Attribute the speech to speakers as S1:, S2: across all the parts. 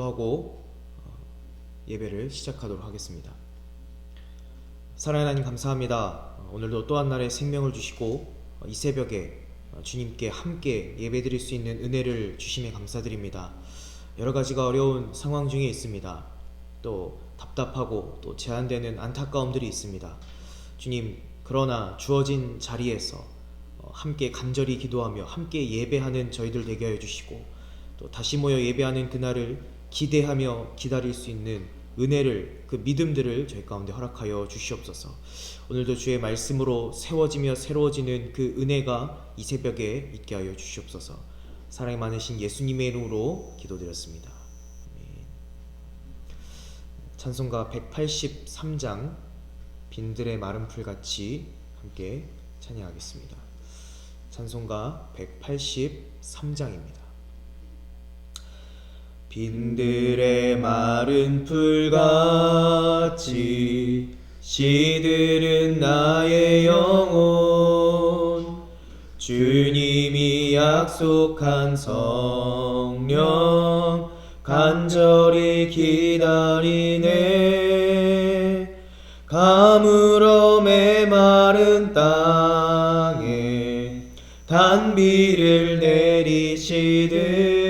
S1: 기도하고 예배를 시작하도록 하겠습니다. 사랑하는 하나님 감사합니다. 오늘도 또 한 날의 생명을 주시고 이 새벽에 주님께 함께 예배드릴 수 있는 은혜를 주심에 감사드립니다. 여러 가지가 어려운 상황 중에 있습니다. 또 답답하고 또 제한되는 안타까움들이 있습니다. 주님, 그러나 주어진 자리에서 함께 간절히 기도하며 함께 예배하는 저희들 되게 하여 주시고, 또 다시 모여 예배하는 그날을 기대하며 기다릴 수 있는 은혜를, 그 믿음들을 저희 가운데 허락하여 주시옵소서. 오늘도 주의 말씀으로 세워지며 새로워지는 그 은혜가 이 새벽에 있게 하여 주시옵소서. 사랑이 많으신 예수님의 이름으로 기도드렸습니다. 아멘. 찬송가 183장 빈들의 마른 풀같이 함께 찬양하겠습니다. 찬송가 183장입니다. 빈들의 마른 풀같이 시들은 나의 영혼, 주님이 약속한 성령 간절히 기다리네. 가물어 메마른 땅에 단비를 내리시듯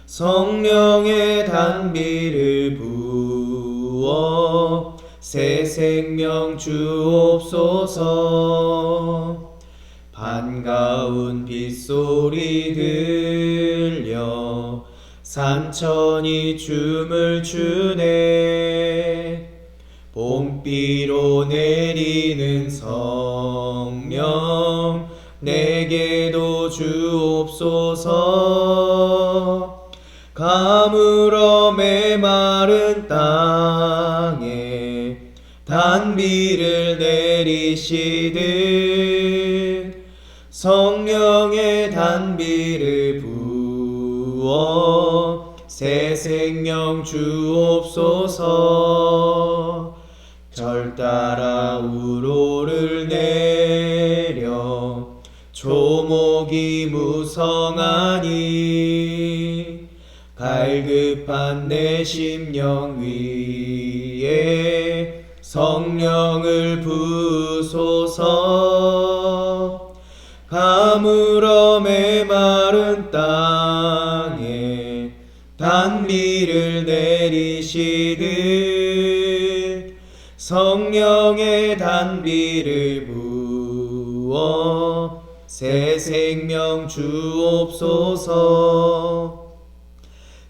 S1: 성령의 단비를 부어 새 생명 주옵소서. 반가운 빗소리 들려 산천이 춤을 추네. 봄비로 내리는 성령 내게도 주옵소서. 가물어 메마른 땅에 단비를 내리시듯 성령의 단비를 부어 새 생명 주옵소서. 절 따라 우로를 내려 조목이 무성하니 갈급한 내 심령 위에 성령을 부소서. 가물어 메마른 땅에 단비를 내리시듯 성령의 단비를 부어 새 생명 주옵소서.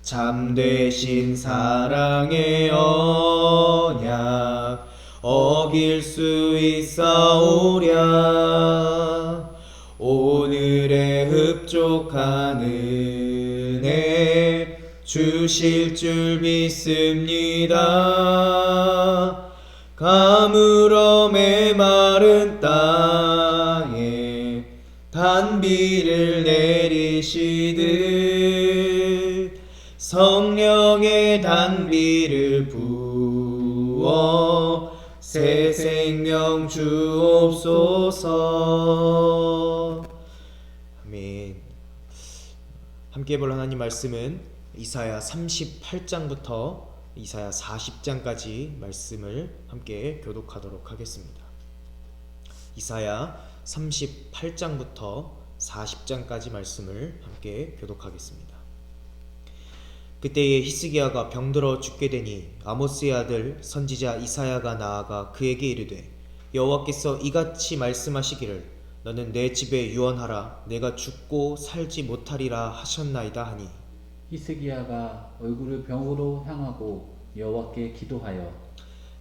S1: 참되신 사랑의 언약 어길 수 있사오랴. 오늘의 흡족한 은혜 주실 줄 믿습니다. 가물어 메마른 땅에 단비를 내리시듯 성령의 단비를 부어 새 생명 주옵소서. 아멘. 함께 볼 하나님 말씀은 이사야 38장부터 이사야 40장까지 말씀을 함께 교독하도록 하겠습니다. 이사야 38장부터 40장까지 말씀을 함께 교독하겠습니다. 그때에 히스기야가 병들어 죽게 되니 아모스의 아들 선지자 이사야가 나아가 그에게 이르되, 여호와께서 이같이 말씀하시기를 너는 내 집에 유언하라. 내가 죽고 살지 못하리라 하셨나이다 하니,
S2: 히스기야가 얼굴을 병으로 향하고 여호와께 기도하여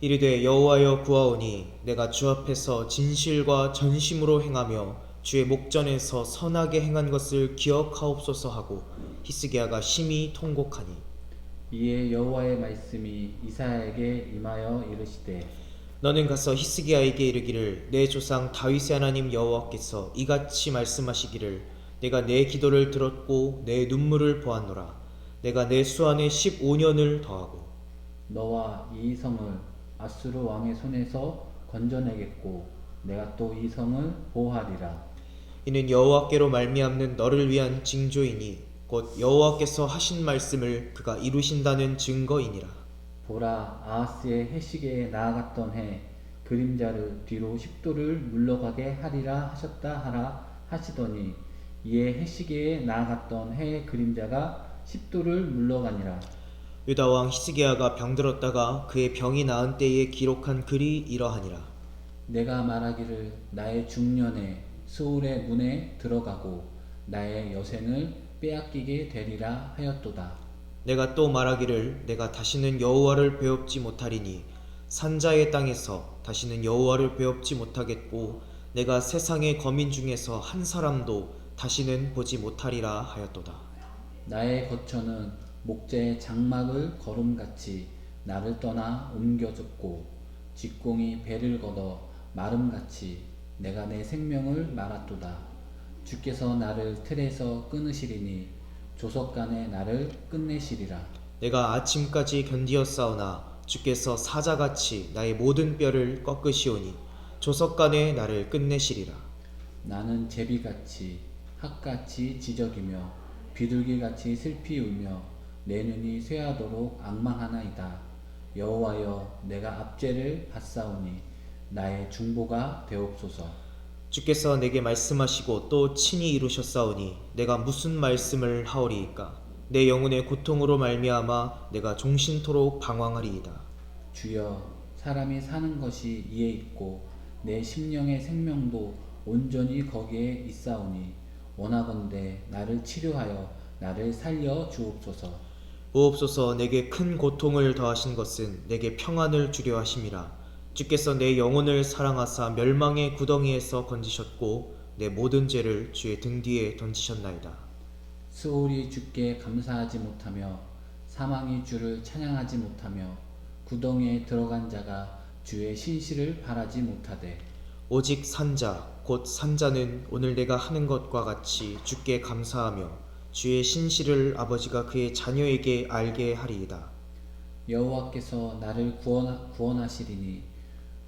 S1: 이르되 여호와여 구하오니 내가 주 앞에서 진실과 전심으로 행하며 주의 목전에서 선하게 행한 것을 기억하옵소서 하고 히스기야가 심히 통곡하니,
S2: 이에 여호와의 말씀이 이사야에게 임하여 이르시되,
S1: 너는 가서 히스기야에게 이르기를 내 조상 다윗의 하나님 여호와께서 이같이 말씀하시기를 내가 내 기도를 들었고 내 눈물을 보았노라. 내가 내 수안에 15년을 더하고
S2: 너와 이 성을 아수르 왕의 손에서 건져내겠고 내가 또 이 성을 보호하리라.
S1: 이는 여호와께로 말미암는 너를 위한 징조이니 곧 여호와께서 하신 말씀을 그가 이루신다는 증거이니라.
S2: 보라, 아하스의 해시계에 나아갔던 해 그림자를 뒤로 10도를 물러가게 하리라 하셨다 하라 하시더니 이에 해시계에 나아갔던 해의 그림자가 10도를 물러가니라.
S1: 유다 왕 히스기야가 병들었다가 그의 병이 나은 때에 기록한 글이 이러하니라.
S2: 내가 말하기를 나의 중년에 스올의 문에 들어가고 나의 여생을 빼앗기게 되리라 하였도다.
S1: 내가 또 말하기를 내가 다시는 여호와를 배웁지 못하리니 산자의 땅에서 다시는 여호와를 배웁지 못하겠고 내가 세상의 거민 중에서 한 사람도 다시는 보지 못하리라 하였도다.
S2: 나의 거처는 목재의 장막을 걸음같이 나를 떠나 옮겨졌고 직공이 배를 걷어 마름같이 내가 내 생명을 말았도다. 주께서 나를 틀에서 끊으시리니 조석간에 나를 끝내시리라.
S1: 내가 아침까지 견디었사오나 주께서 사자같이 나의 모든 뼈를 꺾으시오니 조석간에 나를 끝내시리라.
S2: 나는 제비같이 학같이 지적이며 비둘기같이 슬피 울며 내 눈이 쇠하도록 앙망하나이다. 여호와여, 내가 압제를 받사오니 나의 중보가 되옵소서.
S1: 주께서 내게 말씀하시고 또 친히 이루셨사오니 내가 무슨 말씀을 하오리이까. 내 영혼의 고통으로 말미암아 내가 종신토록 방황하리이다.
S2: 주여, 사람이 사는 것이 이에 있고 내 심령의 생명도 온전히 거기에 있사오니 원하건대 나를 치료하여 나를 살려 주옵소서.
S1: 보옵소서. 내게 큰 고통을 더하신 것은 내게 평안을 주려 하심이라. 주께서 내 영혼을 사랑하사 멸망의 구덩이에서 건지셨고 내 모든 죄를 주의 등 뒤에 던지셨나이다.
S2: 스올이 주께 감사하지 못하며 사망이 주를 찬양하지 못하며 구덩이에 들어간 자가 주의 신실을 바라지 못하되
S1: 오직 산자 곧 산자는 오늘 내가 하는 것과 같이 주께 감사하며 주의 신실을 아버지가 그의 자녀에게 알게 하리이다.
S2: 여호와께서 나를 구원하시리니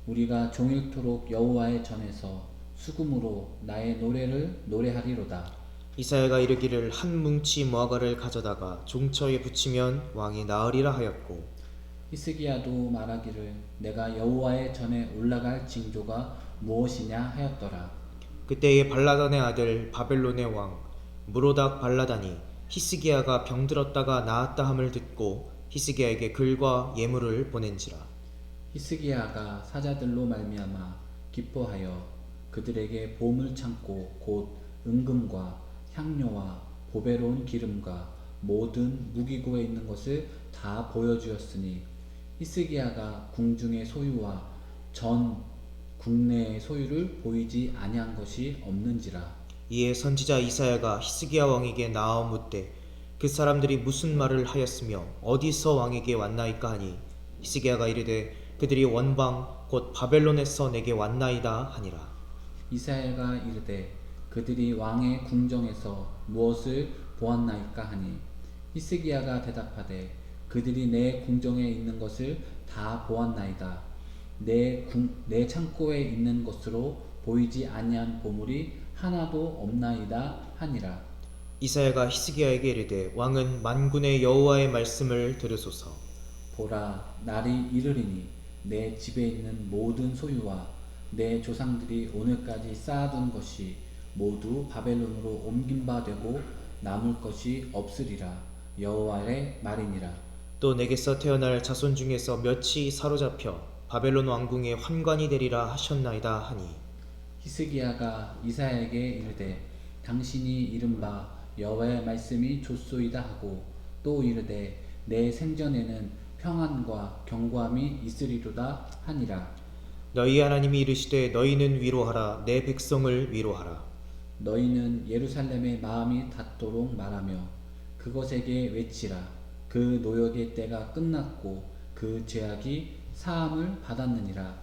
S2: 우리가 종일토록 여호와의 전에서 수금으로 나의 노래를 노래하리로다.
S1: 이사야가 이르기를 한 뭉치 무화과를 가져다가 종처에 붙이면 왕이 나으리라 하였고
S2: 히스기야도 말하기를 내가 여호와의 전에 올라갈 징조가 무엇이냐 하였더라.
S1: 그때에 발라단의 아들 바벨론의 왕 무로닥 발라단이 히스기야가 병들었다가 나았다 함을 듣고 히스기야에게 글과 예물을 보낸지라.
S2: 히스기야가 사자들로 말미암아 기뻐하여 그들에게 보물 창고 곧 은금과 향료와 보배로운 기름과 모든 무기고에 있는 것을 다 보여주었으니 히스기야가 궁중의 소유와 전 국내의 소유를 보이지 아니한 것이 없는지라.
S1: 이에 선지자 이사야가 히스기야 왕에게 나아 묻되 그 사람들이 무슨 말을 하였으며 어디서 왕에게 왔나이까 하니 히스기야가 이르되 그들이 원방 곧 바벨론에서 내게 왔나이다 하니라.
S2: 이사야가 이르되 그들이 왕의 궁정에서 무엇을 보았나이까 하니 히스기야가 대답하되 그들이 내 궁정에 있는 것을 다 보았나이다. 내 창고에 있는 것으로 보이지 아니한 보물이 하나도 없나이다 하니라.
S1: 이사야가 히스기야에게 이르되 왕은 만군의 여호와의 말씀을 들으소서.
S2: 보라, 날이 이르리니 내 집에 있는 모든 소유와 내 조상들이 오늘까지 쌓아둔 것이 모두 바벨론으로 옮긴 바 되고 남을 것이 없으리라. 여호와의 말이니라.
S1: 또 내게서 태어날 자손 중에서 몇이 사로잡혀 바벨론 왕궁의 환관이 되리라 하셨나이다 하니
S2: 히스기야가 이사야에게 이르되 당신이 이른바 여호와의 말씀이 좋소이다 하고 또 이르되 내 생전에는 평안과 견고함이 있으리로다 하니라.
S1: 너희 하나님이 이르시되 너희는 위로하라 내 백성을 위로하라.
S2: 너희는 예루살렘의 마음이 닿도록 말하며 그것에게 외치라. 그 노역의 때가 끝났고 그 죄악이 사함을 받았느니라.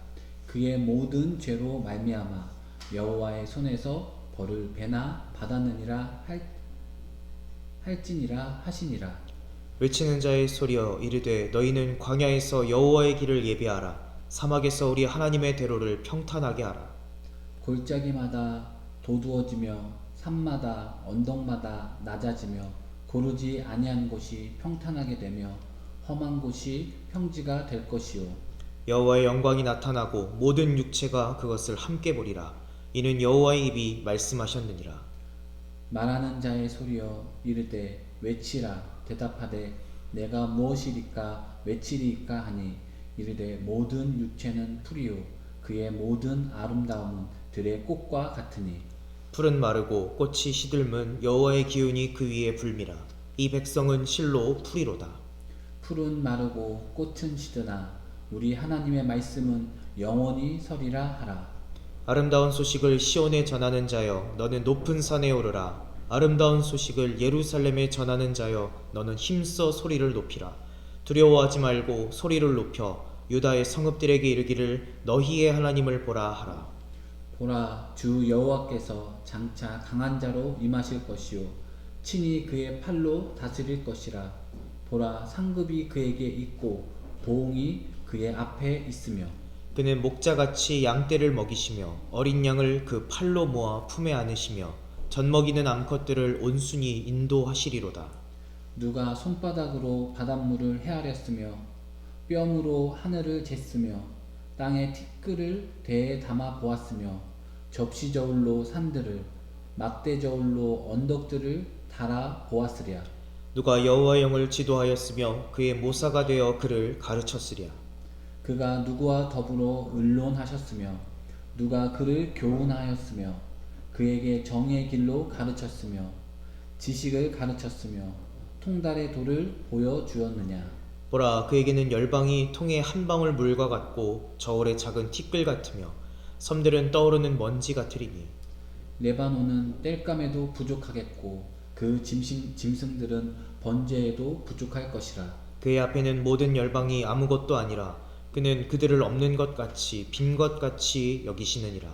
S2: 그의 모든 죄로 말미암아 여호와의 손에서 벌을 배나 받았느니라 할지니라 하시니라.
S1: 외치는 자의 소리여 이르되 너희는 광야에서 여호와의 길을 예비하라. 사막에서 우리 하나님의 대로를 평탄하게 하라.
S2: 골짜기마다 도두어지며 산마다 언덕마다 낮아지며 고르지 아니한 곳이 평탄하게 되며 험한 곳이 평지가 될 것이요.
S1: 여호와의 영광이 나타나고 모든 육체가 그것을 함께 보리라. 이는 여호와의 입이 말씀하셨느니라.
S2: 말하는 자의 소리여 이르되 외치라. 대답하되 내가 무엇이리까 외치리이까 하니 이르되 모든 육체는 풀이요 그의 모든 아름다움은 들의 꽃과 같으니
S1: 풀은 마르고 꽃이 시들면 여호와의 기운이 그 위에 불미라. 이 백성은 실로 풀이로다.
S2: 풀은 마르고 꽃은 시드나 우리 하나님의 말씀은 영원히 서리라 하라.
S1: 아름다운 소식을 시온에 전하는 자여 너는 높은 산에 오르라. 아름다운 소식을 예루살렘에 전하는 자여 너는 힘써 소리를 높이라. 두려워하지 말고 소리를 높여 유다의 성읍들에게 이르기를 너희의 하나님을 보라 하라.
S2: 보라 주 여호와께서 장차 강한 자로 임하실 것이요 친히 그의 팔로 다스릴 것이라. 보라 상급이 그에게 있고 보응이 그의 앞에 있으며
S1: 그는 목자같이 양떼를 먹이시며 어린 양을 그 팔로 모아 품에 안으시며 젖먹이는 암컷들을 온순히 인도하시리로다.
S2: 누가 손바닥으로 바닷물을 헤아렸으며 뼘으로 하늘을 쟀으며 땅의 티끌을 대에 담아 보았으며 접시 저울로 산들을 막대 저울로 언덕들을 달아 보았으랴.
S1: 누가 여호와의 영을 지도하였으며 그의 모사가 되어 그를 가르쳤으랴.
S2: 그가 누구와 더불어 의논하셨으며 누가 그를 교훈하였으며 그에게 정의 길로 가르쳤으며 지식을 가르쳤으며 통달의 도를 보여주었느냐.
S1: 보라 그에게는 열방이 통에 한 방울 물과 같고 저울의 작은 티끌 같으며 섬들은 떠오르는 먼지 같으리니
S2: 레바논은 땔감에도 부족하겠고 그 짐승들은 번제에도 부족할 것이라.
S1: 그의 앞에는 모든 열방이 아무것도 아니라 그는 그들을 없는 것 같이 빈 것 같이 여기시느니라.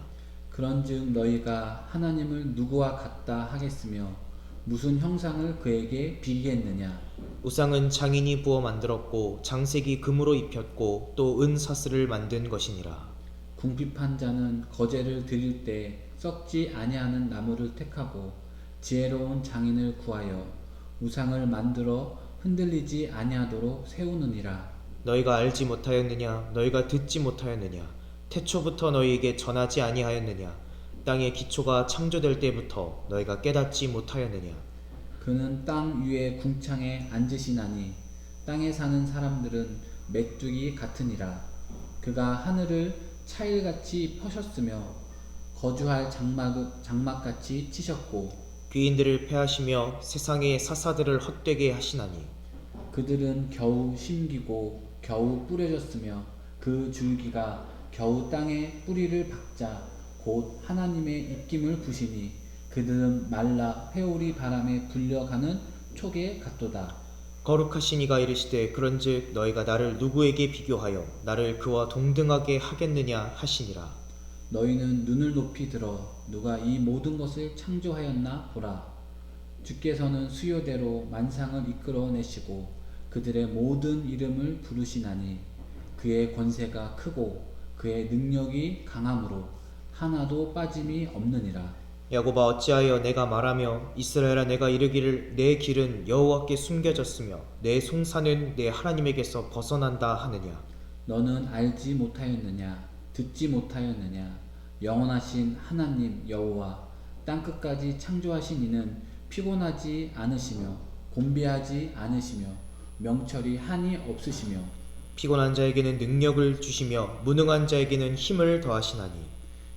S2: 그런즉 너희가 하나님을 누구와 같다 하겠으며 무슨 형상을 그에게 비기겠느냐.
S1: 우상은 장인이 부어 만들었고 장색이 금으로 입혔고 또 은사슬을 만든 것이니라.
S2: 궁핍한 자는 거제를 드릴 때 썩지 아니하는 나무를 택하고 지혜로운 장인을 구하여 우상을 만들어 흔들리지 아니하도록 세우느니라.
S1: 너희가 알지 못하였느냐? 너희가 듣지 못하였느냐? 태초부터 너희에게 전하지 아니하였느냐? 땅의 기초가 창조될 때부터 너희가 깨닫지 못하였느냐?
S2: 그는 땅 위에 궁창에 앉으시나니 땅에 사는 사람들은 메뚜기 같으니라. 그가 하늘을 차일같이 퍼셨으며 거주할 장막같이 치셨고
S1: 귀인들을 패하시며 세상의 사사들을 헛되게 하시나니
S2: 그들은 겨우 심기고 겨우 뿌려졌으며 그 줄기가 겨우 땅에 뿌리를 박자 곧 하나님의 입김을 부시니 그들은 말라 회오리 바람에 불려가는 촉에 같도다.
S1: 거룩하신 이가 이르시되 그런즉 너희가 나를 누구에게 비교하여 나를 그와 동등하게 하겠느냐 하시니라.
S2: 너희는 눈을 높이 들어 누가 이 모든 것을 창조하였나 보라. 주께서는 수요대로 만상을 이끌어내시고 그들의 모든 이름을 부르시나니 그의 권세가 크고 그의 능력이 강함으로 하나도 빠짐이 없느니라.
S1: 야곱아 어찌하여 내가 말하며 이스라엘아 내가 이르기를 내 길은 여호와께 숨겨졌으며 내 송사는 내 하나님에게서 벗어난다 하느냐.
S2: 너는 알지 못하였느냐 듣지 못하였느냐. 영원하신 하나님 여호와 땅끝까지 창조하신 이는 피곤하지 않으시며 곤비하지 않으시며 명철이 한이 없으시며
S1: 피곤한 자에게는 능력을 주시며 무능한 자에게는 힘을 더하시나니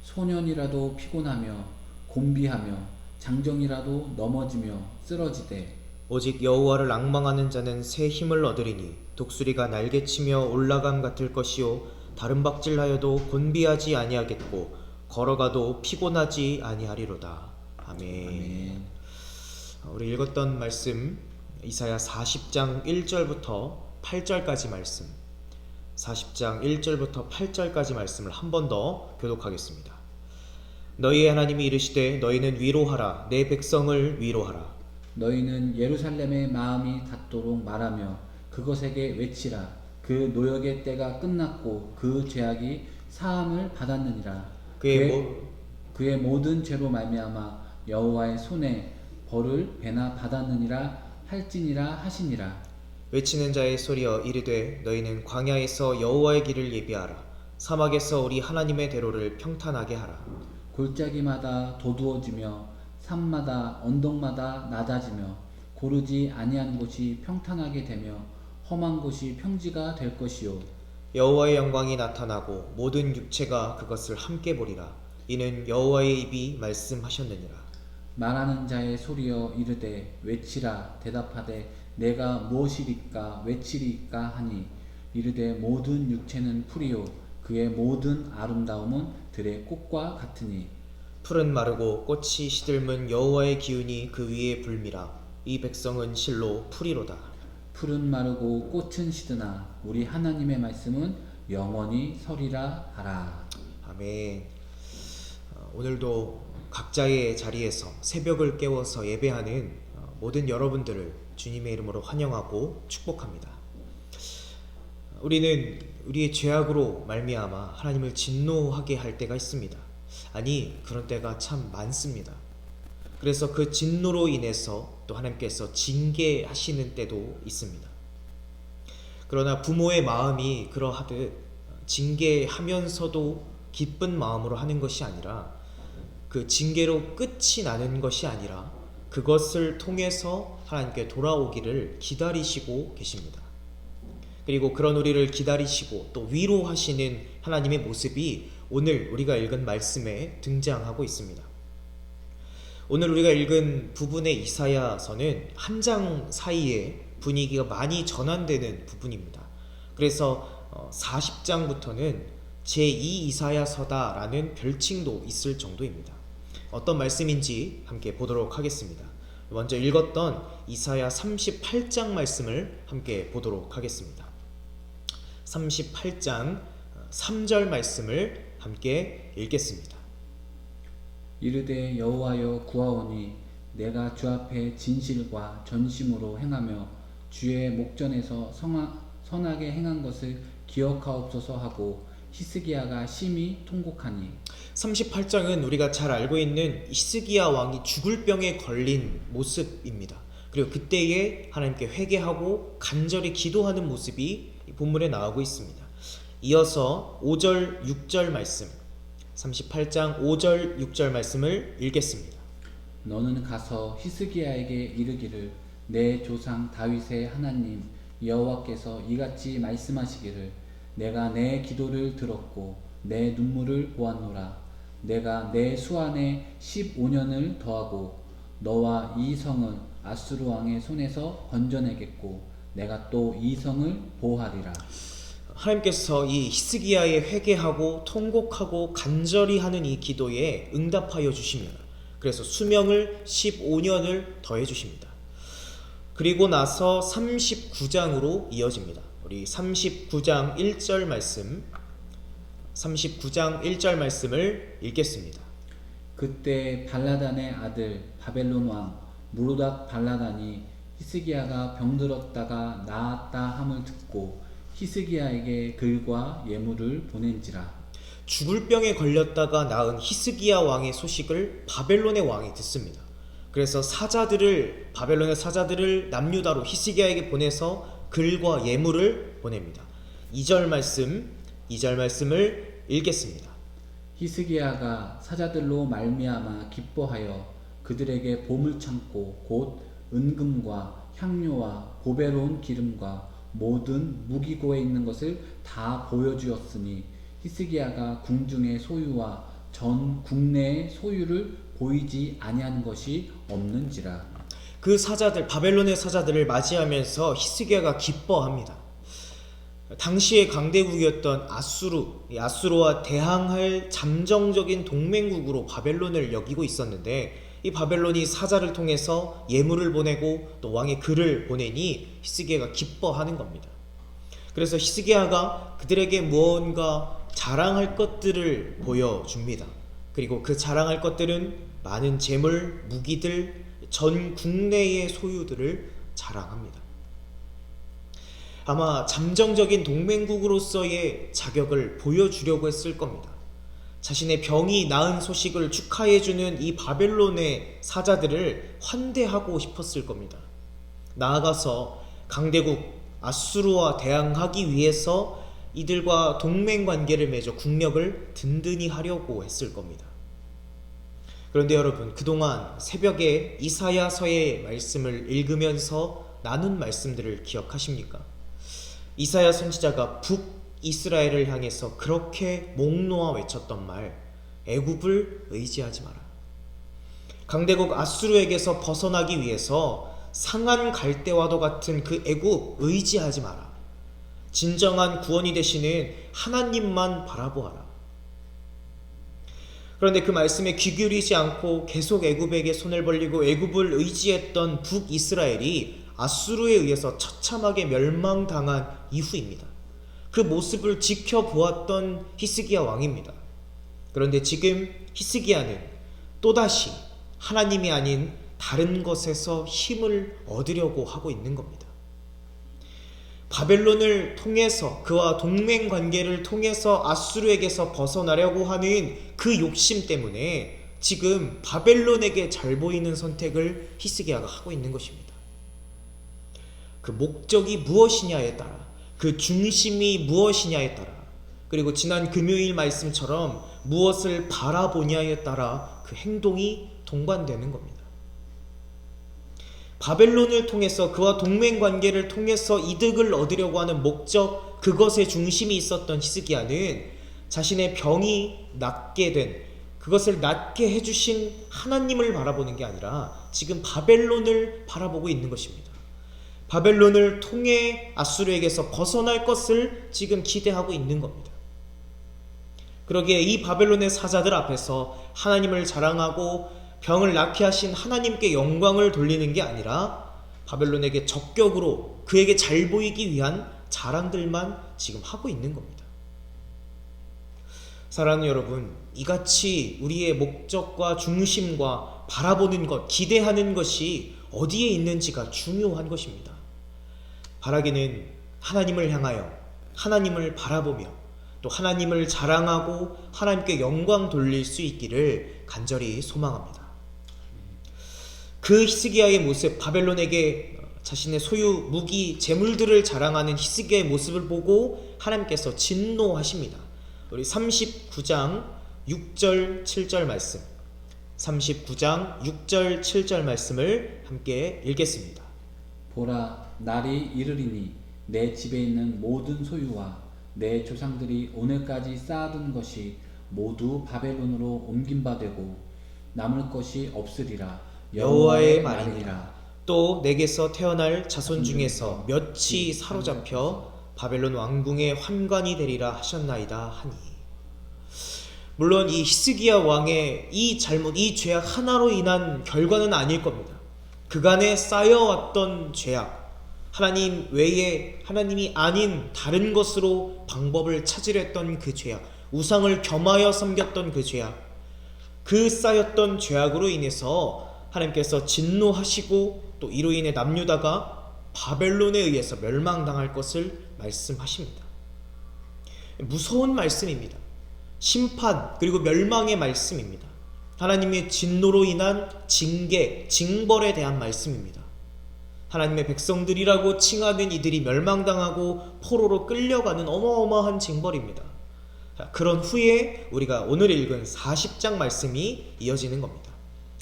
S2: 소년이라도 피곤하며 곤비하며 장정이라도 넘어지며 쓰러지되
S1: 오직 여호와를 앙망하는 자는 새 힘을 얻으리니 독수리가 날개치며 올라감 같을 것이요 다른 박질하여도 곤비하지 아니하겠고 걸어가도 피곤하지 아니하리로다. 아멘.
S2: 아멘.
S1: 우리 읽었던 말씀 이사야 40장 1절부터 8절까지 말씀 40장 1절부터 8절까지 말씀을 한 번 더 교독하겠습니다. 너희의 하나님이 이르시되 너희는 위로하라 내 백성을 위로하라.
S2: 너희는 예루살렘의 마음이 닿도록 말하며 그것에게 외치라. 그 노역의 때가 끝났고 그 죄악이 사함을 받았느니라. 그의 모든 죄로 말미암아 여호와의 손에 벌을 배나 받았느니라 할지니라 하시니라.
S1: 외치는 자의 소리여 이르되 너희는 광야에서 여호와의 길을 예비하라. 사막에서 우리 하나님의 대로를 평탄하게 하라.
S2: 골짜기마다 도두어지며 산마다 언덕마다 낮아지며 고르지 아니한 곳이 평탄하게 되며 험한 곳이 평지가 될 것이요.
S1: 여호와의 영광이 나타나고 모든 육체가 그것을 함께 보리라. 이는 여호와의 입이 말씀하셨느니라.
S2: 말하는 자의 소리여 이르되 외치라. 대답하되 내가 무엇이리까 외치리까 하니 이르되 모든 육체는 풀이요 그의 모든 아름다움은 들의 꽃과 같으니
S1: 풀은 마르고 꽃이 시들면 여호와의 기운이 그 위에 불미라. 이 백성은 실로 풀이로다.
S2: 풀은 마르고 꽃은 시드나 우리 하나님의 말씀은 영원히 서리라 하라.
S1: 아멘. 오늘도 각자의 자리에서 새벽을 깨워서 예배하는 모든 여러분들을 주님의 이름으로 환영하고 축복합니다. 우리는 우리의 죄악으로 말미암아 하나님을 진노하게 할 때가 있습니다. 아니, 그런 때가 참 많습니다. 그래서 그 진노로 인해서 또 하나님께서 징계하시는 때도 있습니다. 그러나 부모의 마음이 그러하듯 징계하면서도 기쁜 마음으로 하는 것이 아니라 그 징계로 끝이 나는 것이 아니라 그것을 통해서 하나님께 돌아오기를 기다리시고 계십니다. 그리고 그런 우리를 기다리시고 또 위로하시는 하나님의 모습이 오늘 우리가 읽은 말씀에 등장하고 있습니다. 오늘 우리가 읽은 부분의 이사야서는 한 장 사이에 분위기가 많이 전환되는 부분입니다. 그래서 40장부터는 제2 이사야서다라는 별칭도 있을 정도입니다. 어떤 말씀인지 함께 보도록 하겠습니다. 먼저 읽었던 이사야 38장 말씀을 함께 보도록 하겠습니다. 38장 3절 말씀을 함께 읽겠습니다.
S2: 이르되 여호와여 구하오니 내가 주 앞에 진실과 전심으로 행하며 주의 목전에서 선하게 행한 것을 기억하옵소서 하고 히스기야가 심히 통곡하니
S1: 38장은 우리가 잘 알고 있는 히스기야 왕이 죽을 병에 걸린 모습입니다. 그리고 그때에 하나님께 회개하고 간절히 기도하는 모습이 본문에 나오고 있습니다. 이어서 5절 6절 말씀 38장 5절 6절 말씀을 읽겠습니다.
S2: 너는 가서 히스기야에게 이르기를 내 조상 다윗의 하나님 여호와께서 이같이 말씀하시기를 내가 내 기도를 들었고 내 눈물을 보았노라. 내가 내 수안에 15년을 더하고 너와 이 성은 아수르 왕의 손에서 건져내겠고 내가 또 이 성을 보호하리라.
S1: 하나님께서 이 히스기야의 회개하고 통곡하고 간절히 하는 이 기도에 응답하여 주십니다. 그래서 수명을 15년을 더해 주십니다. 그리고 나서 39장으로 이어집니다. 우리 39장 1절 말씀 39장 1절 말씀을 읽겠습니다.
S2: 그때 발라단의 아들 바벨론 왕 무로닥 발라단이 히스기야가 병들었다가 나았다 함을 듣고 히스기야에게 글과 예물을 보낸지라.
S1: 죽을 병에 걸렸다가 나은 히스기야 왕의 소식을 바벨론의 왕이 듣습니다. 그래서 바벨론의 사자들을 남유다로 히스기야에게 보내서 글과 예물을 보냅니다. 2절 말씀을 읽겠습니다.
S2: 히스기야가 사자들로 말미암아 기뻐하여 그들에게 보물 창고 곧 은금과 향료와 보배로운 기름과 모든 무기고에 있는 것을 다 보여주었으니 히스기야가 궁중의 소유와 전 국내의 소유를 보이지 아니한 것이 없는지라.
S1: 그 사자들, 바벨론의 사자들을 맞이하면서 히스기야가 기뻐합니다. 당시의 강대국이었던 아수르와 대항할 잠정적인 동맹국으로 바벨론을 여기고 있었는데 이 바벨론이 사자를 통해서 예물을 보내고 또 왕의 글을 보내니 히스기야가 기뻐하는 겁니다. 그래서 히스기야가 그들에게 무언가 자랑할 것들을 보여줍니다. 그리고 그 자랑할 것들은 많은 재물, 무기들, 전 국내의 소유들을 자랑합니다. 아마 잠정적인 동맹국으로서의 자격을 보여주려고 했을 겁니다. 자신의 병이 나은 소식을 축하해주는 이 바벨론의 사자들을 환대하고 싶었을 겁니다. 나아가서 강대국 아수르와 대항하기 위해서 이들과 동맹 관계를 맺어 국력을 든든히 하려고 했을 겁니다. 그런데 여러분, 그동안 새벽에 이사야서의 말씀을 읽으면서 나눈 말씀들을 기억하십니까? 이사야 선지자가 북이스라엘을 향해서 그렇게 목 놓아 외쳤던 말, 애굽을 의지하지 마라. 강대국 아수르에게서 벗어나기 위해서 상한 갈대와도 같은 그 애굽 의지하지 마라. 진정한 구원이 되시는 하나님만 바라보아라. 그런데 그 말씀에 귀 기울이지 않고 계속 애굽에게 손을 벌리고 애굽을 의지했던 북이스라엘이 아수르에 의해서 처참하게 멸망당한 이후입니다. 그 모습을 지켜보았던 히스기야 왕입니다. 그런데 지금 히스기야는 또다시 하나님이 아닌 다른 것에서 힘을 얻으려고 하고 있는 겁니다. 바벨론을 통해서, 그와 동맹 관계를 통해서 아수르에게서 벗어나려고 하는 그 욕심 때문에 지금 바벨론에게 잘 보이는 선택을 히스기야가 하고 있는 것입니다. 그 목적이 무엇이냐에 따라, 그 중심이 무엇이냐에 따라, 그리고 지난 금요일 말씀처럼 무엇을 바라보냐에 따라 그 행동이 동반되는 겁니다. 바벨론을 통해서, 그와 동맹 관계를 통해서 이득을 얻으려고 하는 목적, 그것에 중심이 있었던 히스기야는 자신의 병이 낫게 된, 그것을 낫게 해주신 하나님을 바라보는 게 아니라 지금 바벨론을 바라보고 있는 것입니다. 바벨론을 통해 아수르에게서 벗어날 것을 지금 기대하고 있는 겁니다. 그러기에 이 바벨론의 사자들 앞에서 하나님을 자랑하고 병을 낫게 하신 하나님께 영광을 돌리는 게 아니라 바벨론에게 적격으로 그에게 잘 보이기 위한 자랑들만 지금 하고 있는 겁니다. 사랑하는 여러분, 이같이 우리의 목적과 중심과 바라보는 것, 기대하는 것이 어디에 있는지가 중요한 것입니다. 바라기는 하나님을 향하여, 하나님을 바라보며 또 하나님을 자랑하고 하나님께 영광 돌릴 수 있기를 간절히 소망합니다. 그 히스기야의 모습, 바벨론에게 자신의 소유, 무기, 재물들을 자랑하는 히스기야의 모습을 보고 하나님께서 진노하십니다. 우리 39장 6절 7절 말씀, 39장 6절 7절 말씀을 함께 읽겠습니다.
S2: 보라, 날이 이르리니 내 집에 있는 모든 소유와 내 조상들이 오늘까지 쌓아둔 것이 모두 바벨론으로 옮긴 바 되고 남을 것이 없으리라.
S1: 여호와의 말이니라. 또 내게서 태어날 자손 중에서 몇이 사로잡혀 바벨론 왕궁의 환관이 되리라 하셨나이다 하니. 물론 이 히스기야 왕의 이 잘못, 이 죄악 하나로 인한 결과는 아닐 겁니다. 그간에 쌓여왔던 죄악, 하나님 외에 하나님이 아닌 다른 것으로 방법을 찾으려 했던 그 죄악, 우상을 겸하여 섬겼던 그 죄악, 그 쌓였던 죄악으로 인해서 하나님께서 진노하시고 또 이로 인해 남유다가 바벨론에 의해서 멸망당할 것을 말씀하십니다. 무서운 말씀입니다. 심판 그리고 멸망의 말씀입니다. 하나님의 진노로 인한 징계, 징벌에 대한 말씀입니다. 하나님의 백성들이라고 칭하는 이들이 멸망당하고 포로로 끌려가는 어마어마한 징벌입니다. 그런 후에 우리가 오늘 읽은 40장 말씀이 이어지는 겁니다.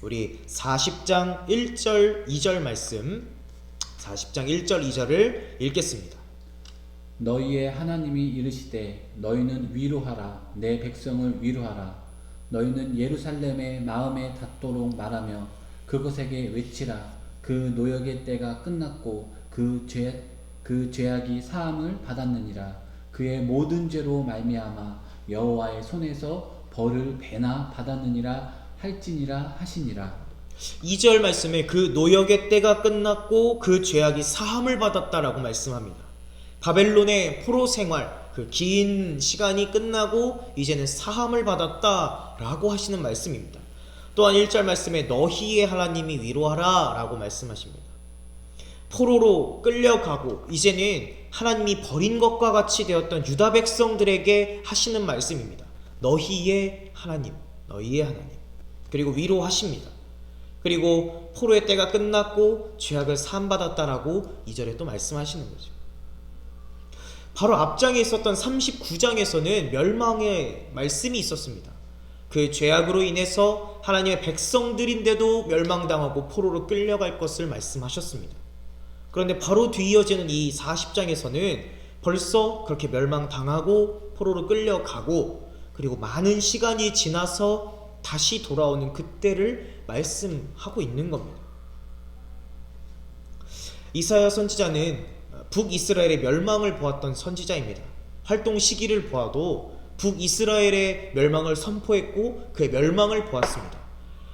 S1: 우리 40장 1절 2절 말씀, 40장 1절 2절을 읽겠습니다.
S2: 너희의 하나님이 이르시되 너희는 위로하라. 내 백성을 위로하라. 너희는 예루살렘의 마음에 닿도록 말하며 그것에게 외치라. 그 노역의 때가 끝났고 그 죄악이 사함을 받았느니라. 그의 모든 죄로 말미암아 여호와의 손에서 벌을 배나 받았느니라 할지니라 하시니라.
S1: 2절 말씀에 그 노역의 때가 끝났고 그 죄악이 사함을 받았다라고 말씀합니다. 바벨론의 포로 생활, 그 긴 시간이 끝나고 이제는 사함을 받았다라고 하시는 말씀입니다. 또한 1절 말씀에 너희의 하나님이 위로하라 라고 말씀하십니다. 포로로 끌려가고 이제는 하나님이 버린 것과 같이 되었던 유다 백성들에게 하시는 말씀입니다. 너희의 하나님, 너희의 하나님. 그리고 위로하십니다. 그리고 포로의 때가 끝났고 죄악을 사함받았다라고 2절에 또 말씀하시는 거죠. 바로 앞장에 있었던 39장에서는 멸망의 말씀이 있었습니다. 그 죄악으로 인해서 하나님의 백성들인데도 멸망당하고 포로로 끌려갈 것을 말씀하셨습니다. 그런데 바로 뒤이어지는 이 40장에서는 벌써 그렇게 멸망당하고 포로로 끌려가고 그리고 많은 시간이 지나서 다시 돌아오는 그때를 말씀하고 있는 겁니다. 이사야 선지자는 북이스라엘의 멸망을 보았던 선지자입니다. 활동 시기를 보아도 북이스라엘의 멸망을 선포했고 그의 멸망을 보았습니다.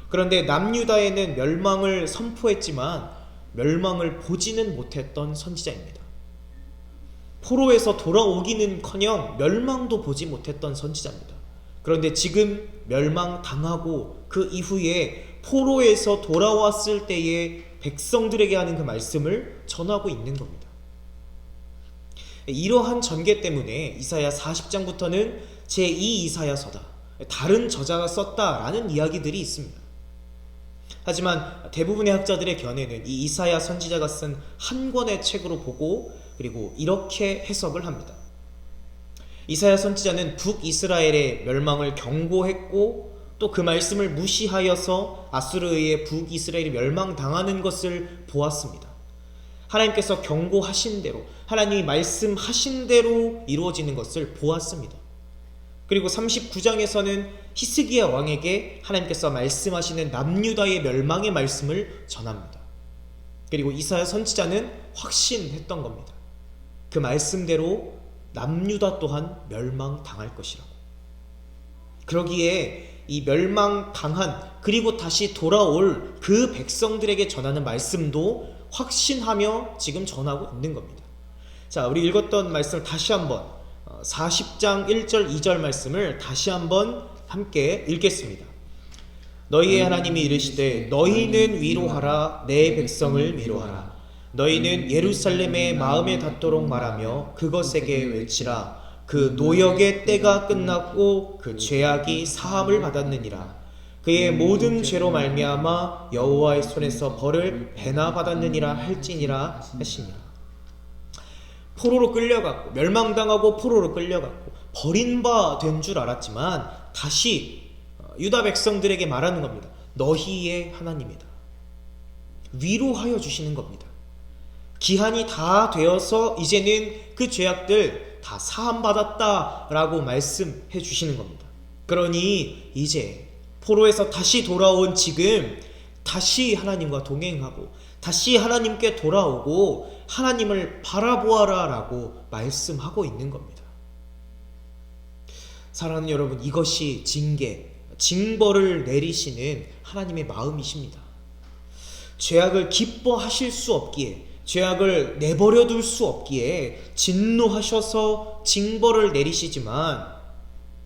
S1: 그런데 남유다에는 멸망을 선포했지만 멸망을 보지는 못했던 선지자입니다. 포로에서 돌아오기는커녕 멸망도 보지 못했던 선지자입니다. 그런데 지금 멸망당하고 그 이후에 포로에서 돌아왔을 때에 백성들에게 하는 그 말씀을 전하고 있는 겁니다. 이러한 전개 때문에 이사야 40장부터는 제2 이사야서다, 다른 저자가 썼다라는 이야기들이 있습니다. 하지만 대부분의 학자들의 견해는 이 이사야 선지자가 쓴 한 권의 책으로 보고 그리고 이렇게 해석을 합니다. 이사야 선지자는 북이스라엘의 멸망을 경고했고 또 그 말씀을 무시하여서 아수르에 의해 북이스라엘이 멸망당하는 것을 보았습니다. 하나님께서 경고하신 대로, 하나님이 말씀하신 대로 이루어지는 것을 보았습니다. 그리고 39장에서는 히스기야 왕에게 하나님께서 말씀하시는 남유다의 멸망의 말씀을 전합니다. 그리고 이사야 선지자는 확신했던 겁니다. 그 말씀대로 남유다 또한 멸망당할 것이라고. 그러기에 이 멸망당한 그리고 다시 돌아올 그 백성들에게 전하는 말씀도 확신하며 지금 전하고 있는 겁니다. 자, 우리 읽었던 말씀을 다시 한번 40장 1절 2절 말씀을 다시 한번 함께 읽겠습니다. 너희의 하나님이 이르시되 너희는 위로하라, 내 백성을 위로하라. 너희는 예루살렘의 마음에 닿도록 말하며 그것에게 외치라. 그 노역의 때가 끝났고 그 죄악이 사함을 받았느니라. 그의 모든 죄로 말미암아 여호와의 손에서 벌을 배나 받았느니라 할지니라 하시니라. 포로로 끌려갔고 멸망당하고 포로로 끌려갔고 버린 바 된 줄 알았지만 다시 유다 백성들에게 말하는 겁니다. 너희의 하나님이다. 위로하여 주시는 겁니다. 기한이 다 되어서 이제는 그 죄악들 다 사함받았다라고 말씀해 주시는 겁니다. 그러니 이제 포로에서 다시 돌아온 지금 다시 하나님과 동행하고 다시 하나님께 돌아오고 하나님을 바라보아라 라고 말씀하고 있는 겁니다. 사랑하는 여러분, 이것이 징벌을 내리시는 하나님의 마음이십니다. 죄악을 기뻐하실 수 없기에, 죄악을 내버려 둘 수 없기에 진노하셔서 징벌을 내리시지만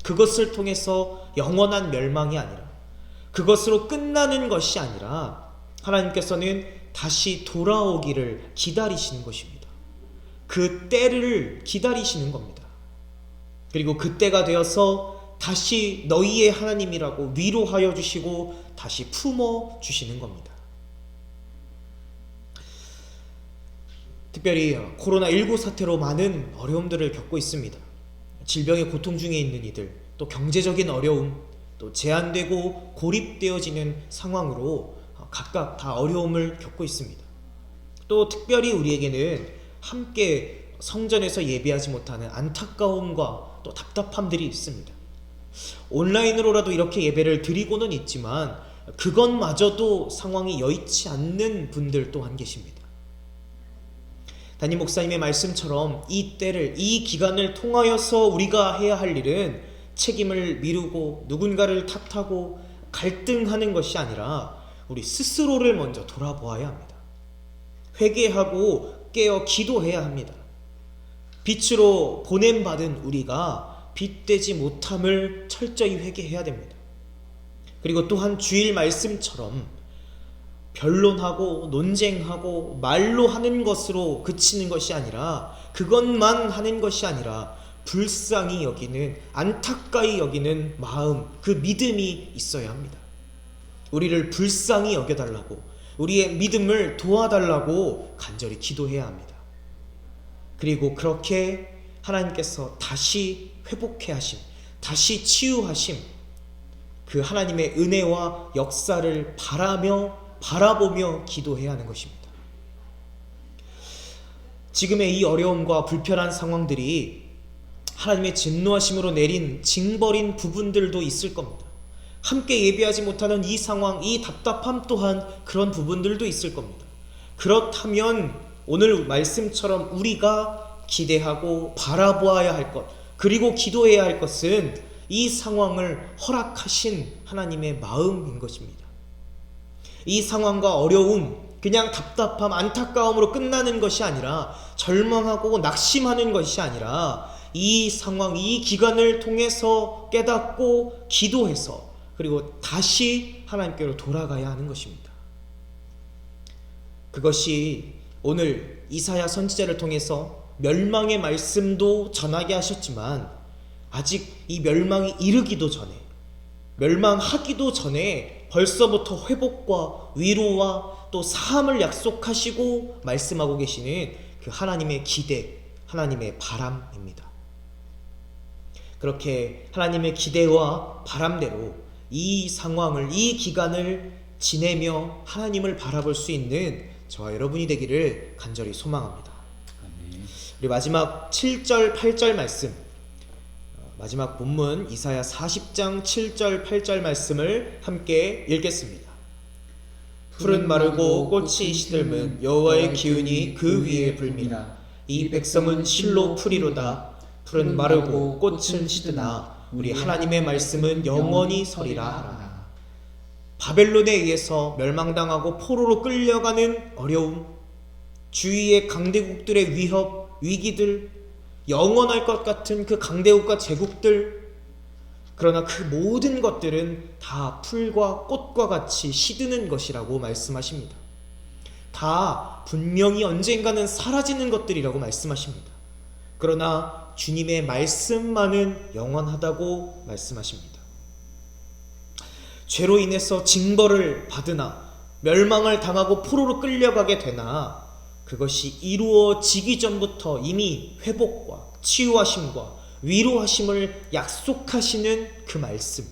S1: 그것을 통해서 영원한 멸망이 아니라, 그것으로 끝나는 것이 아니라 하나님께서는 다시 돌아오기를 기다리시는 것입니다. 그 때를 기다리시는 겁니다. 그리고 그 때가 되어서 다시 너희의 하나님이라고 위로하여 주시고 다시 품어 주시는 겁니다. 특별히 코로나19 사태로 많은 어려움들을 겪고 있습니다. 질병의 고통 중에 있는 이들, 또 경제적인 어려움, 또 제한되고 고립되어지는 상황으로 각각 다 어려움을 겪고 있습니다. 또 특별히 우리에게는 함께 성전에서 예배하지 못하는 안타까움과 또 답답함들이 있습니다. 온라인으로라도 이렇게 예배를 드리고는 있지만 그것마저도 상황이 여의치 않는 분들 또한 계십니다. 담임 목사님의 말씀처럼 이 때를, 이 기간을 통하여서 우리가 해야 할 일은 책임을 미루고 누군가를 탓하고 갈등하는 것이 아니라 우리 스스로를 먼저 돌아보아야 합니다. 회개하고 깨어 기도해야 합니다. 빛으로 보냄받은 우리가 빛되지 못함을 철저히 회개해야 됩니다. 그리고 또한 주일 말씀처럼 변론하고 논쟁하고 말로 하는 것으로 그치는 것이 아니라, 그것만 하는 것이 아니라 불쌍히 여기는, 안타까이 여기는 마음, 그 믿음이 있어야 합니다. 우리를 불쌍히 여겨달라고, 우리의 믿음을 도와달라고 간절히 기도해야 합니다. 그리고 그렇게 하나님께서 다시 회복해 하심, 다시 치유하심, 그 하나님의 은혜와 역사를 바라보며 기도해야 하는 것입니다. 지금의 이 어려움과 불편한 상황들이 하나님의 진노하심으로 내린 징벌인 부분들도 있을 겁니다. 함께 예배하지 못하는 이 상황, 이 답답함 또한 그런 부분들도 있을 겁니다. 그렇다면 오늘 말씀처럼 우리가 기대하고 바라보아야 할 것, 그리고 기도해야 할 것은 이 상황을 허락하신 하나님의 마음인 것입니다. 이 상황과 어려움, 그냥 답답함, 안타까움으로 끝나는 것이 아니라, 절망하고 낙심하는 것이 아니라, 이 상황, 이 기간을 통해서 깨닫고 기도해서 그리고 다시 하나님께로 돌아가야 하는 것입니다. 그것이 오늘 이사야 선지자를 통해서 멸망의 말씀도 전하게 하셨지만, 아직 이 멸망이 이르기도 전에, 멸망하기도 전에 벌써부터 회복과 위로와 또 사함을 약속하시고 말씀하고 계시는 그 하나님의 기대, 하나님의 바람입니다. 그렇게 하나님의 기대와 바람대로 이 상황을, 이 기간을 지내며 하나님을 바라볼 수 있는 저와 여러분이 되기를 간절히 소망합니다. 우리 마지막 7절 8절 말씀, 마지막 본문 이사야 40장 7절 8절 말씀을 함께 읽겠습니다. 풀은 마르고 꽃이 시들면 여호와의 기운이 그 위에 불미라. 이 백성은 실로 풀이로다. 풀은 마르고 꽃은 시드나 우리 하나님의 말씀은 영원히 서리라 하라. 바벨론에 의해서 멸망당하고 포로로 끌려가는 어려움, 주위의 강대국들의 위협, 위기들, 영원할 것 같은 그 강대국과 제국들, 그러나 그 모든 것들은 다 풀과 꽃과 같이 시드는 것이라고 말씀하십니다. 다 분명히 언젠가는 사라지는 것들이라고 말씀하십니다. 그러나 주님의 말씀만은 영원하다고 말씀하십니다. 죄로 인해서 징벌을 받으나 멸망을 당하고 포로로 끌려가게 되나 그것이 이루어지기 전부터 이미 회복과 치유하심과 위로하심을 약속하시는 그 말씀,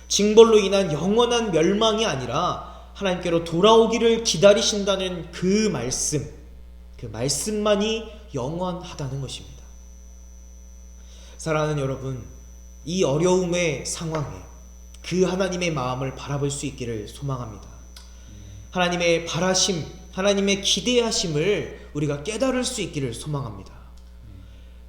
S1: 징벌로 인한 영원한 멸망이 아니라 하나님께로 돌아오기를 기다리신다는 그 말씀, 그 말씀만이 영원하다는 것입니다. 사랑하는 여러분, 이 어려움의 상황에 그 하나님의 마음을 바라볼 수 있기를 소망합니다. 하나님의 바라심, 하나님의 기대하심을 우리가 깨달을 수 있기를 소망합니다.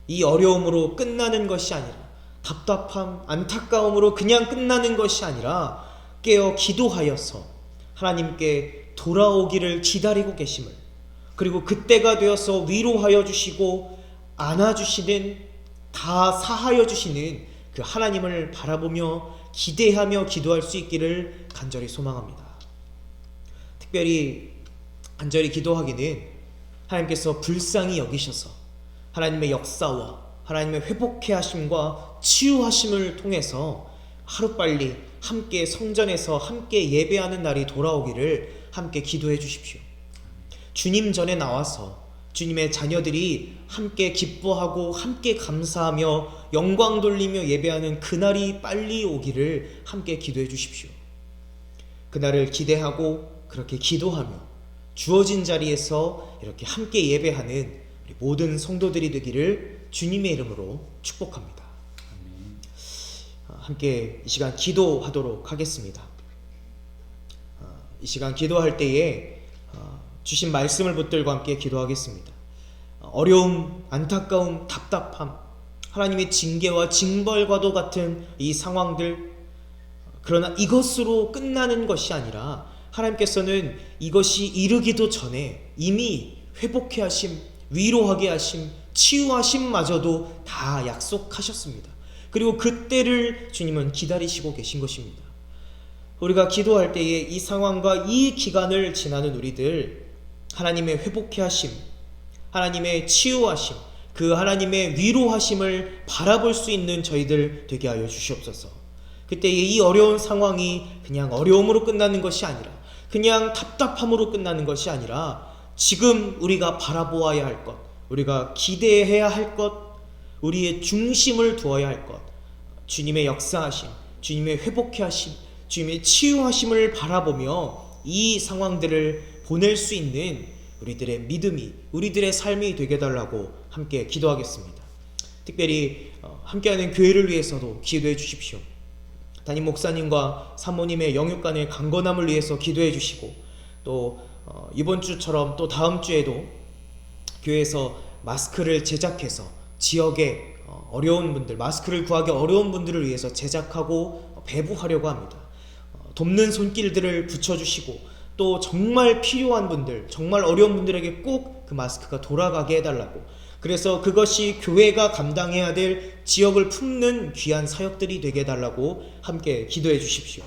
S1: 이 어려움으로 끝나는 것이 아니라, 답답함, 안타까움으로 그냥 끝나는 것이 아니라 깨어 기도하여서 하나님께 돌아오기를 기다리고 계심을, 그리고 그때가 되어서 위로하여 주시고 안아주시는, 다 사하여 주시는 그 하나님을 바라보며 기대하며 기도할 수 있기를 간절히 소망합니다. 특별히 간절히 기도하기는 하나님께서 불쌍히 여기셔서 하나님의 역사와 하나님의 회복해 하심과 치유하심을 통해서 하루빨리 함께 성전에서 함께 예배하는 날이 돌아오기를 함께 기도해 주십시오. 주님 전에 나와서 주님의 자녀들이 함께 기뻐하고 함께 감사하며 영광 돌리며 예배하는 그날이 빨리 오기를 함께 기도해 주십시오. 그날을 기대하고 그렇게 기도하며 주어진 자리에서 이렇게 함께 예배하는 우리 모든 성도들이 되기를 주님의 이름으로 축복합니다. 함께 이 시간 기도하도록 하겠습니다. 이 시간 기도할 때에 주신 말씀을 붙들고 함께 기도하겠습니다. 어려움, 안타까움, 답답함, 하나님의 징계와 징벌과도 같은 이 상황들, 그러나 이것으로 끝나는 것이 아니라 하나님께서는 이것이 이르기도 전에 이미 회복해 하심, 위로하게 하심, 치유하심마저도 다 약속하셨습니다. 그리고 그때를 주님은 기다리시고 계신 것입니다. 우리가 기도할 때에 이 상황과 이 기간을 지나는 우리들, 하나님의 회복해 하심, 하나님의 치유하심, 그 하나님의 위로하심을 바라볼 수 있는 저희들 되게 하여 주시옵소서. 그때의 이 어려운 상황이 그냥 어려움으로 끝나는 것이 아니라, 그냥 답답함으로 끝나는 것이 아니라, 지금 우리가 바라보아야 할 것, 우리가 기대해야 할 것, 우리의 중심을 두어야 할 것, 주님의 역사하심, 주님의 회복케 하심, 주님의 치유하심을 바라보며 이 상황들을 보낼 수 있는 우리들의 믿음이, 우리들의 삶이 되게 해달라고 함께 기도하겠습니다. 특별히 함께하는 교회를 위해서도 기도해 주십시오. 담임 목사님과 사모님의 영육간의 강건함을 위해서 기도해 주시고, 또 이번 주처럼 또 다음 주에도 교회에서 마스크를 제작해서 지역의 어려운 분들, 마스크를 구하기 어려운 분들을 위해서 제작하고 배부하려고 합니다. 돕는 손길들을 붙여주시고, 또 정말 필요한 분들, 정말 어려운 분들에게 꼭 그 마스크가 돌아가게 해달라고, 그래서 그것이 교회가 감당해야 될 지역을 품는 귀한 사역들이 되게 해달라고 함께 기도해 주십시오.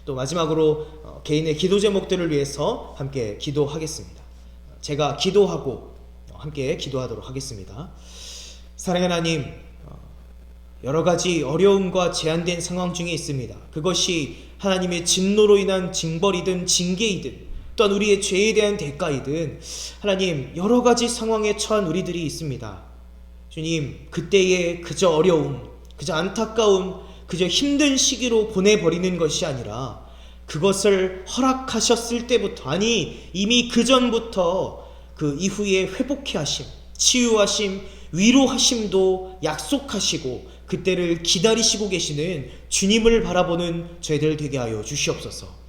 S1: 또 마지막으로 개인의 기도 제목들을 위해서 함께 기도하겠습니다. 제가 기도하고 함께 기도하도록 하겠습니다. 사랑하는 하나님, 여러 가지 어려움과 제한된 상황 중에 있습니다. 그것이 하나님의 진노로 인한 징벌이든 징계이든, 또한 우리의 죄에 대한 대가이든, 하나님, 여러 가지 상황에 처한 우리들이 있습니다. 주님, 그때의 그저 어려움, 그저 안타까운, 그저 힘든 시기로 보내버리는 것이 아니라, 그것을 허락하셨을 때부터, 아니 이미 그 전부터 그 이후에 회복케 하심, 치유하심, 위로하심도 약속하시고 그때를 기다리시고 계시는 주님을 바라보는 저희들 되게 하여 주시옵소서.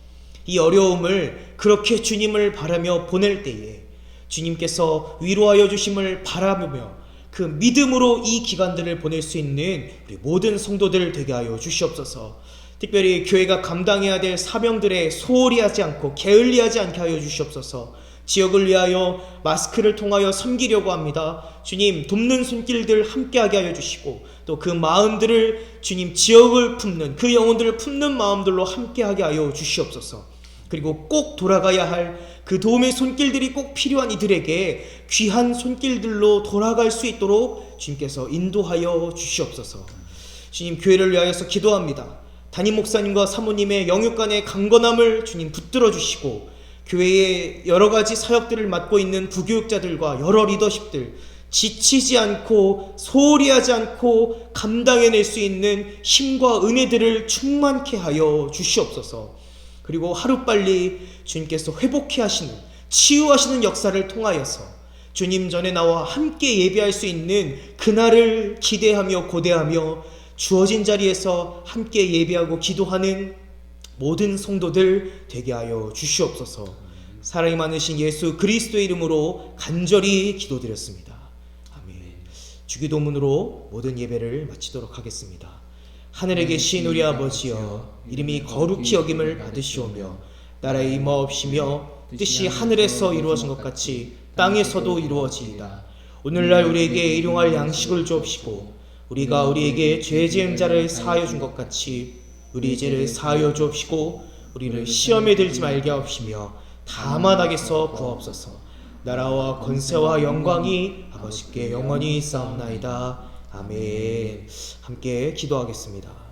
S1: 이 어려움을 그렇게 주님을 바라며 보낼 때에 주님께서 위로하여 주심을 바라보며 그 믿음으로 이 기간들을 보낼 수 있는 우리 모든 성도들 되게 하여 주시옵소서. 특별히 교회가 감당해야 될 사명들에 소홀히 하지 않고 게을리하지 않게 하여 주시옵소서. 지역을 위하여 마스크를 통하여 섬기려고 합니다. 주님, 돕는 손길들 함께하게 하여 주시고, 또 그 마음들을 주님, 지역을 품는, 그 영혼들을 품는 마음들로 함께하게 하여 주시옵소서. 그리고 꼭 돌아가야 할 그 도움의 손길들이 꼭 필요한 이들에게 귀한 손길들로 돌아갈 수 있도록 주님께서 인도하여 주시옵소서. 주님, 교회를 위하여서 기도합니다. 담임 목사님과 사모님의 영육간의 강건함을 주님 붙들어 주시고, 교회의 여러 가지 사역들을 맡고 있는 부교육자들과 여러 리더십들, 지치지 않고 소홀히 하지 않고 감당해낼 수 있는 힘과 은혜들을 충만케 하여 주시옵소서. 그리고 하루빨리 주님께서 회복케 하시는, 치유하시는 역사를 통하여서 주님 전에 나와 함께 예배할 수 있는 그날을 기대하며 고대하며 주어진 자리에서 함께 예배하고 기도하는 모든 성도들 되게 하여 주시옵소서. 사랑이 많으신 예수 그리스도의 이름으로 간절히 기도드렸습니다. 아멘. 주기도문으로 모든 예배를 마치도록 하겠습니다. 하늘에 계신 우리 아버지여, 이름이 거룩히 여김을 받으시오며 나라의 임하옵시며 뜻이 하늘에서 이루어진 것 같이 땅에서도 이루어지이다. 오늘날 우리에게 일용할 양식을 주옵시고, 우리가 우리에게 죄 지은 자를 사하여 준 것 같이 우리 죄를 사하여 주옵시고, 우리를 시험에 들지 말게 하옵시며 다만 악에서 구하옵소서. 나라와 권세와 영광이 아버지께 영원히 있사옵나이다. 아멘. 함께 기도하겠습니다.